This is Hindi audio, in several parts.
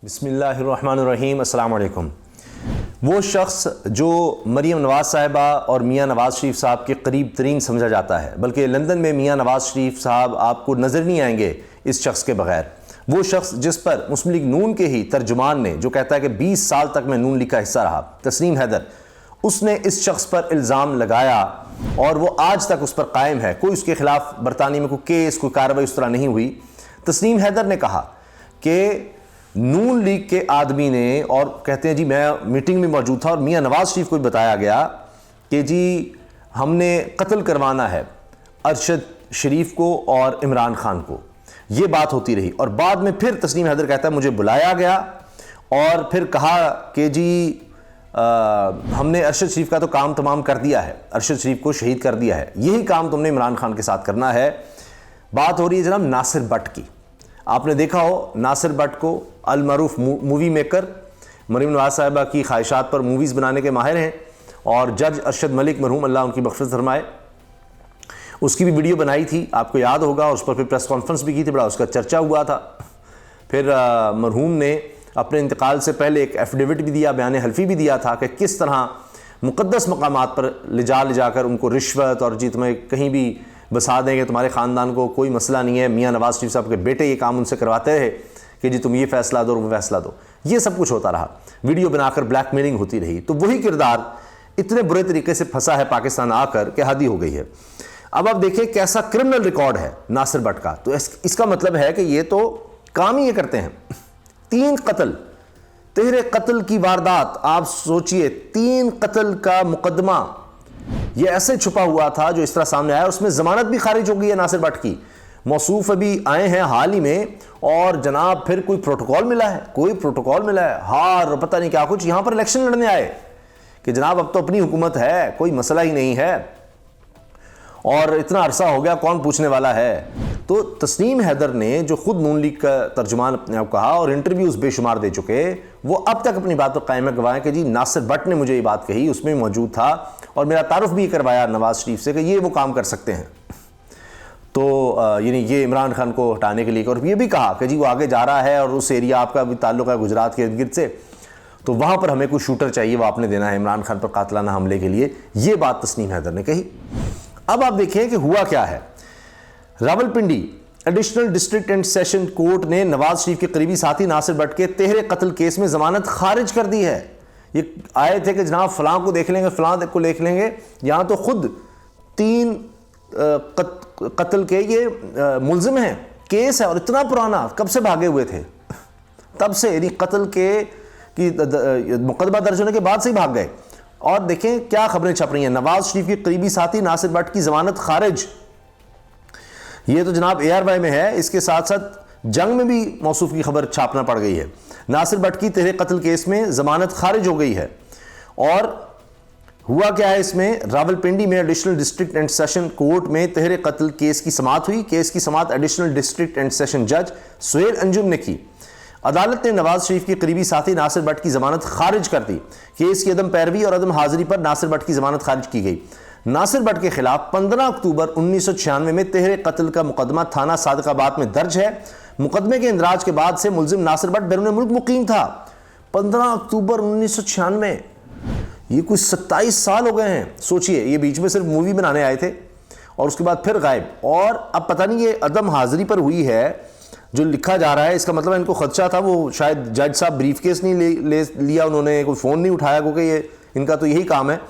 बिस्मिल्लाहिर्रहमानिर्रहीम, अस्सलाम वालेकुम। वो शख्स जो मरीम नवाज़ साहिबा और मियाँ नवाज़ शरीफ साहब के करीब तरीन समझा जाता है, बल्कि लंदन में मियाँ नवाज़ शरीफ साहब आपको नज़र नहीं आएंगे इस शख्स के बगैर। वो शख्स जिस पर मुस्लिम लीग नून के ही तर्जुमान ने, जो कहता है कि 20 साल तक मैं नून लीग का हिस्सा रहा, तस्नीम हैदर, उसने इस शख्स पर इल्ज़ाम लगाया और वो आज तक उस पर कायम है। कोई उसके खिलाफ बरतानी में कोई केस, कोई कार्रवाई उस तरह नहीं हुई। तस्नीम हैदर ने कहा कि नून लीग के आदमी ने, और कहते हैं जी मैं मीटिंग में मौजूद था और मियाँ नवाज़ शरीफ को भी बताया गया कि जी हमने कत्ल करवाना है अरशद शरीफ को और इमरान खान को। ये बात होती रही और बाद में फिर तस्नीम हैदर कहता है मुझे बुलाया गया और फिर कहा कि जी हमने अरशद शरीफ का तो काम तमाम कर दिया है, अरशद शरीफ को शहीद कर दिया है, यही काम तुमने इमरान खान के साथ करना है। बात हो रही है जनाब नासिर भट्ट की। आपने देखा हो नासिर भट्ट को, अल मरूफ मूवी मेकर, मरीम नवाज़ साहिबा की ख्वाहिशात पर मूवीज़ बनाने के माहिर हैं, और जज अरशद मलिक मरहूम, अल्लाह उनकी मग़फ़िरत फरमाए, उसकी भी वीडियो बनाई थी, आपको याद होगा। उस पर फिर प्रेस कॉन्फ्रेंस भी की थी, बड़ा उसका चर्चा हुआ था। फिर मरहूम ने अपने इंतकाल से पहले एक एफिडेविट भी दिया, बयान हल्फी भी दिया था कि किस तरह मुक़द्दस मकामात पर ले जाकर उनको रिश्वत और जी तुम्हें कहीं भी बसा देंगे, तुम्हारे ख़ानदान को कोई मसला नहीं है। मियाँ नवाज़ शरीफ साहब के बेटे ये काम उनसे करवाते रहे कि जी तुम ये फ़ैसला दो, वो फ़ैसला दो, ये सब कुछ होता रहा। वीडियो बनाकर ब्लैकमेलिंग होती रही। तो वही किरदार इतने बुरे तरीके से फंसा है पाकिस्तान आकर कि हद ही हो गई है। अब आप देखिए कैसा क्रिमिनल रिकॉर्ड है नासिर भट्ट का। तो इसका मतलब है कि ये तो काम ही ये करते हैं। 3 कत्ल, तेहरे कत्ल की वारदात, आप सोचिए 3 कत्ल का मुकदमा ये ऐसे छुपा हुआ था जो इस तरह सामने आया। उसमें जमानत भी खारिज हो गई है नासिर भट्ट की। मौसूफ अभी आए हैं हाल ही में, और जनाब फिर कोई प्रोटोकॉल मिला है, कोई प्रोटोकॉल मिला है, हार पता नहीं क्या कुछ, यहां पर इलेक्शन लड़ने आए कि जनाब अब तो अपनी हुकूमत है, कोई मसला ही नहीं है, और इतना अरसा हो गया कौन पूछने वाला है। तो तस्नीम हैदर ने, जो खुद नून लीग का तर्जुमान अपने आप कहा और इंटरव्यूज़ बेशुमार दे चुके, वो अब तक अपनी बात पर कायम गवाएं कि जी नासिर भट्ट ने मुझे ये बात कही, उसमें मौजूद था और मेरा तारुफ भी करवाया नवाज़ शरीफ से कि ये वो काम कर सकते हैं। तो यानी ये इमरान खान को हटाने के लिए, और ये भी कहा कि जी वो आगे जा रहा है और उस एरिया आपका भी ताल्लुक़ है गुजरात के इर्द गिर्द से, तो वहाँ पर हमें कोई शूटर चाहिए, वो आपने देना है इमरान खान पर कातलाना हमले के लिए। ये बात तस्नीम हैदर ने कही। अब आप देखिए कि हुआ क्या है। Rawalpindi additional district and session court ने नवाज शरीफ के करीबी साथी नासिर भट्ट के तेहरे कत्ल केस में जमानत खारिज कर दी है। ये आए थे कि जनाब फलां को देख लेंगे, फलां को देख लेंगे, यहां तो खुद 3 कत्ल के ये मुल्जिम हैं, केस है, और इतना पुराना, कब से भागे हुए थे, तब से, यानी कत्ल के मुकदमा दर्ज होने के बाद से ही भाग गए। और देखें क्या खबरें छप रही हैं, नवाज शरीफ के करीबी साथी नासिर भट्ट की जमानत खारिज। ये तो जनाब ARY में है, इसके साथ साथ जंग में भी मौसूफ की खबर छापना पड़ गई है। नासिर भट्ट की तेहरे कत्ल केस में जमानत खारिज हो गई है। और हुआ क्या है इसमें, रावलपिंडी में additional district and session court में तेहरे कत्ल केस की समाअत हुई। केस की समाअत एडिशनल डिस्ट्रिक्ट एंड सेशन जज सुहेल अंजुम ने की। अदालत ने नवाज शरीफ के करीबी साथी नासिर भट्ट की जमानत खारिज कर दी। केस की अदम पैरवी और अदम हाजिरी पर नासिर भट्ट की जमानत खारिज की गई। नासिर भट्ट के खिलाफ 15 अक्टूबर 1996 में तेहरे कत्ल का मुकदमा थाना सादकाबाद में दर्ज है। मुकदमे के इंदराज के बाद से मुल्जिम नासिर भट्ट बैरून मुल्क मुकीम था। 15 अक्टूबर 1996, ये कुछ 27 साल हो गए हैं। सोचिए, ये बीच में सिर्फ मूवी बनाने आए थे और उसके बाद फिर गायब। और अब पता नहीं ये अदम हाजिरी पर हुई है जो लिखा जा रहा है, इसका मतलब इनको खदशा था, वो शायद जज साहब ब्रीफकेस नहीं ले लिया उन्होंने, कोई फ़ोन नहीं उठाया, क्योंकि ये इनका तो यही काम है।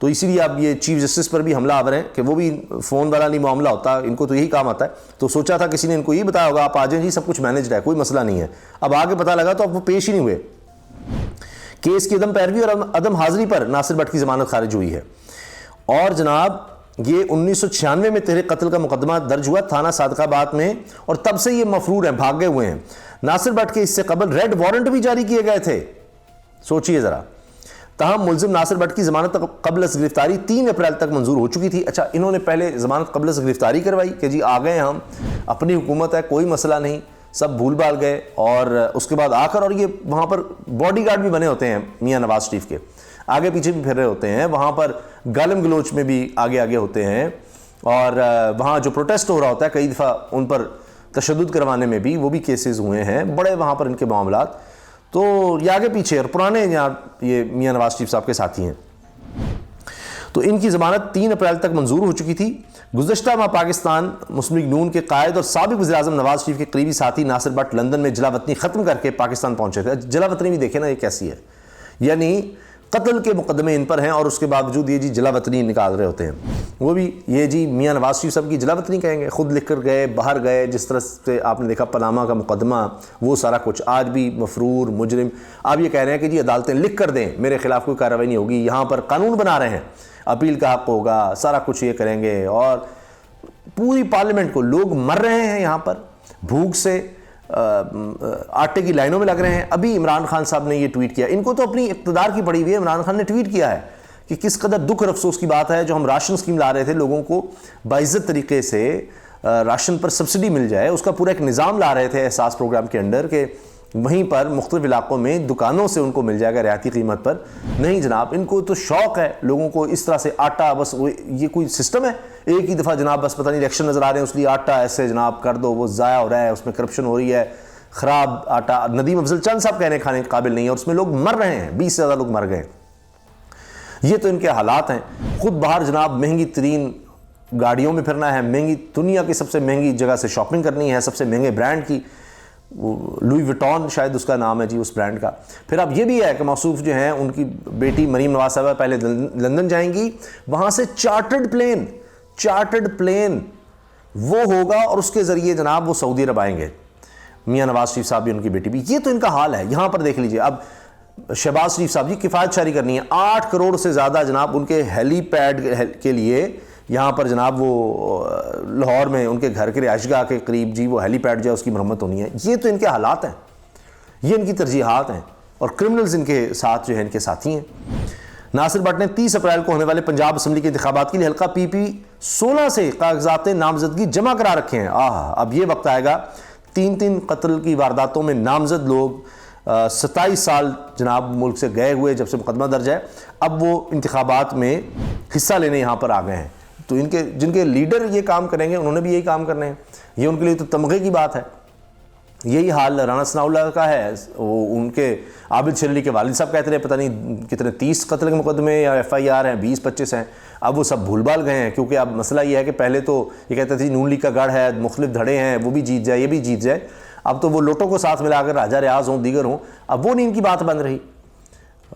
तो इसीलिए अब ये चीफ जस्टिस पर भी हमला आवर हैं कि वो भी फ़ोन वाला नहीं मामला होता, इनको तो यही काम आता है। तो सोचा था किसी ने इनको ये बताया होगा आप आ जाएं जी, सब कुछ मैनेज है, कोई मसला नहीं है। अब आगे पता लगा तो अब वो पेश ही नहीं हुए। केस की अदम पैरवी और अदम हाजिरी पर नासिर भट्ट की जमानत खारिज हुई है। और जनाब ये 1996 में तेहरे कत्ल का मुकदमा दर्ज हुआ थाना सादकाबाद में, और तब से ये मफरूर हैं, भागे हुए हैं। नासिर भट्ट के इससे कबल रेड वारंट भी जारी किए गए थे, सोचिए जरा। तहम मुल्जिम नासिर भट्ट की जमानत कबल से गिरफ्तारी 3 अप्रैल तक मंजूर हो चुकी थी। अच्छा, इन्होंने पहले जमानत कबल से गिरफ्तारी करवाई कि जी आ गए हम, अपनी हुकूमत है, कोई मसला नहीं, सब भूल भाल गए। और उसके बाद आकर, और ये वहाँ पर बॉडीगार्ड भी बने होते हैं मियाँ नवाज शरीफ के, आगे पीछे भी फिर रहे होते हैं, वहाँ पर गालिम गलोच में भी आगे आगे होते हैं। और वहाँ जो प्रोटेस्ट हो रहा होता है, कई दफ़ा उन पर तशद्दुद करवाने में भी वो भी केसेस हुए हैं बड़े वहाँ पर इनके मामलात। तो ये आगे पीछे और पुराने यहाँ ये मियाँ नवाज शरीफ साहब के साथी हैं। तो इनकी ज़मानत 3 अप्रैल तक मंजूर हो चुकी थी। गुज़श्ता माह पाकिस्तान मुस्लिम लीग नून के कायद और साबिक़ वज़ीर-ए-आज़म नवाज शरीफ के करीबी साथी नासिर भट्ट लंदन में जलावतनी ख़त्म करके पाकिस्तान पहुँचे थे। जलावतनी भी देखें ना ये कैसी है, यानी कत्ल के मुकदमे इन पर हैं और उसके बावजूद ये जी जलावतनी निकाल रहे होते हैं। वो भी ये जी मियाँ नवाज शरीफ साहब की जलावतनी कहेंगे, ख़ुद लिख कर गए, बाहर गए, जिस तरह से आपने देखा पनामा का मुकदमा, वो सारा कुछ आज भी मफरूर मुजरिम। आप ये कह रहे हैं कि जी अदालतें लिख कर दें मेरे खिलाफ कोई कार्रवाई नहीं होगी, यहाँ पर कानून बना रहे हैं, अपील का हक़ होगा, सारा कुछ ये करेंगे। और पूरी पार्लियामेंट को लोग मर रहे हैं यहाँ पर भूख से, आटे की लाइनों में लग रहे हैं। अभी इमरान खान साहब ने ये ट्वीट किया, इनको तो अपनी इक़्तिदार की पड़ी हुई है। इमरान खान ने ट्वीट किया है कि किस कदर दुख और अफसोस की बात है, जो हम राशन स्कीम ला रहे थे, लोगों को बाइज्जत तरीके से राशन पर सब्सिडी मिल जाए, उसका पूरा एक निज़ाम ला रहे थे एहसास प्रोग्राम के अंडर, के वहीं पर मुख्तलिफ इलाकों में दुकानों से उनको मिल जाएगा रियायती कीमत पर। नहीं जनाब, इनको तो शौक़ है लोगों को इस तरह से आटा, बस ये कोई सिस्टम है, एक ही दफ़ा जनाब बस पता नहीं इलेक्शन नज़र आ रहे हैं उसलिए आटा ऐसे जनाब कर दो, वो ज़ाया हो रहा है, उसमें करप्शन हो रही है, ख़राब आटा। नदीम अफजल चंद साहब कहने खाने के काबिल नहीं है और उसमें लोग मर रहे हैं, 20 से ज़्यादा लोग मर गए। ये तो इनके हालात हैं। ख़ुद बाहर जनाब महंगी तरीन गाड़ियों में फिरना है, महंगी दुनिया की सबसे महंगी जगह से शॉपिंग करनी है, सबसे महंगे ब्रांड की, लुई विटॉन शायद उसका नाम है जी उस ब्रांड का। फिर अब ये भी है कि मौसूफ जो हैं उनकी बेटी मरीम नवाज साहबा पहले लंदन जाएंगी, वहाँ से चार्टर्ड प्लेन वो होगा और उसके ज़रिए जनाब वो सऊदी अरब आएंगे। मियाँ नवाज शरीफ साहब भी, उनकी बेटी भी। ये तो इनका हाल है। यहाँ पर देख लीजिए, अब शहबाज शरीफ साहब जी किफ़ायत शारी करनी है, 8 करोड़ से ज़्यादा जनाब उनके हेलीपैड के लिए यहाँ पर जनाब वो लाहौर में उनके घर के रिहाइशगाह के करीब जी वो हेलीपैड जो है उसकी मरम्मत होनी है। ये तो इनके हालात हैं, ये इनकी तरजीहात हैं और क्रिमिनल्स इनके साथ जो है इनके साथी हैं। नासिर भट्ट ने 30 अप्रैल को होने वाले पंजाब असम्बली के इंतखाबात के लिए हल्का PP 16 से कागजात नामजदगी जमा करा रखे हैं। अब ये वक्त आएगा 3 कत्ल की वारदातों में नामजद लोग 27 साल जनाब मुल्क से गए हुए जब से मुकदमा दर्ज है, अब वो इंतखाबात में हिस्सा लेने यहाँ पर आ गए हैं। तो इनके जिनके लीडर ये काम करेंगे उन्होंने भी यही काम करने हैं। ये उनके लिए तो तमगे की बात है। यही हाल राना सनाउल्लाह का है। वो उनके आबिद शरीफ के वालिद साहब कहते रहे पता नहीं कितने 30 कत्ल के मुकदमे या FIR हैं, 20-25 हैं। अब वो सब भूल भाल गए हैं, क्योंकि अब मसला ये है कि पहले तो ये कहते थे नून लीग का गढ़ है, मुख्तलिफ धड़े हैं, वो भी जीत जाए ये भी जीत जाए। अब तो वो लोटों को साथ मिलाकर राजा रियाज हों, दीगर हों, अब वो नहीं इनकी बात बन रही,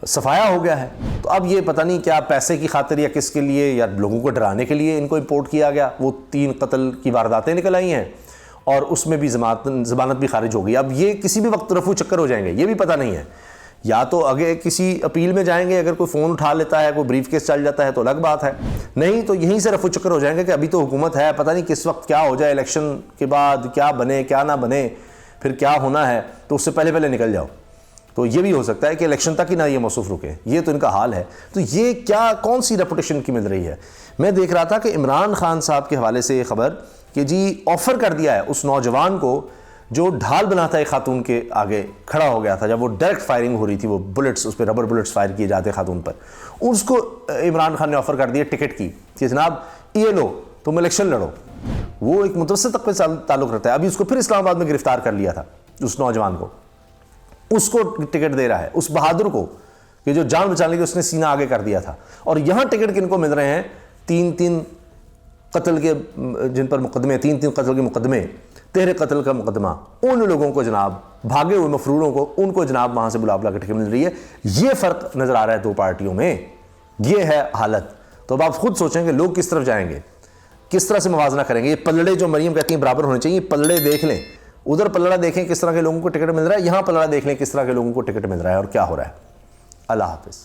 सफाया हो गया है। तो अब ये पता नहीं क्या पैसे की खातिर या किसके लिए या लोगों को डराने के लिए इनको इंपोर्ट किया गया। वो 3 कत्ल की वारदातें निकल आई हैं और उसमें भी ज़मानत भी खारिज हो गई। अब ये किसी भी वक्त रफू चक्कर हो जाएंगे, ये भी पता नहीं है। या तो आगे किसी अपील में जाएंगे, अगर कोई फ़ोन उठा लेता है, कोई ब्रीफ केस चल जाता है तो अलग बात है, नहीं तो यहीं से रफू चक्कर हो जाएंगे कि अभी तो हुकूमत है, पता नहीं किस वक्त क्या हो जाए, इलेक्शन के बाद क्या बने क्या ना बने, फिर क्या होना है, तो उससे पहले निकल जाओ। तो ये भी हो सकता है कि इलेक्शन तक ही ना ये मौसूफ रुके। ये तो इनका हाल है। तो ये क्या कौन सी रेपुटेशन की मिल रही है। मैं देख रहा था कि इमरान खान साहब के हवाले से ये खबर कि जी ऑफ़र कर दिया है उस नौजवान को जो ढाल बना था एक खातून के आगे खड़ा हो गया था, जब वो डायरेक्ट फायरिंग हो रही थी, वो बुलेट्स उस पर रबर बुलेट्स फायर किए जाते खातून पर, उसको इमरान खान ने ऑफ़र कर दिया टिकट की कि जनाब ये लो तुम इलेक्शन लड़ो। वो एक मुतवस्सित तबके से ताल्लुक़ रखता है। अभी उसको फिर इस्लामाबाद में गिरफ्तार कर लिया था, उस नौजवान को, उसको टिकट दे रहा है, उस बहादुर को कि जो जान बचाने के उसने सीना आगे कर दिया था। और यहां टिकट किनको मिल रहे हैं? 3 कत्ल के जिन पर मुकदमे, 3 कत्ल के मुकदमे, 13 कत्ल का मुकदमा, उन लोगों को जनाब, भागे हुए मफरूरों को, उनको जनाब वहां से बुला बुला के टिकट मिल रही है। ये फर्क नजर आ रहा है 2 पार्टियों में, ये है हालत। तो अब आप खुद सोचें कि लोग किस तरफ जाएंगे, किस तरह से मुवाजना करेंगे। ये पलड़े जो मरीम कहती हैं बराबर होने चाहिए, पलड़े देख लें, उधर पलड़ा देखें किस तरह के लोगों को टिकट मिल रहा है, यहाँ पलड़ा देख लें किस तरह के लोगों को टिकट मिल रहा है और क्या हो रहा है। अल्लाह हाफिज़।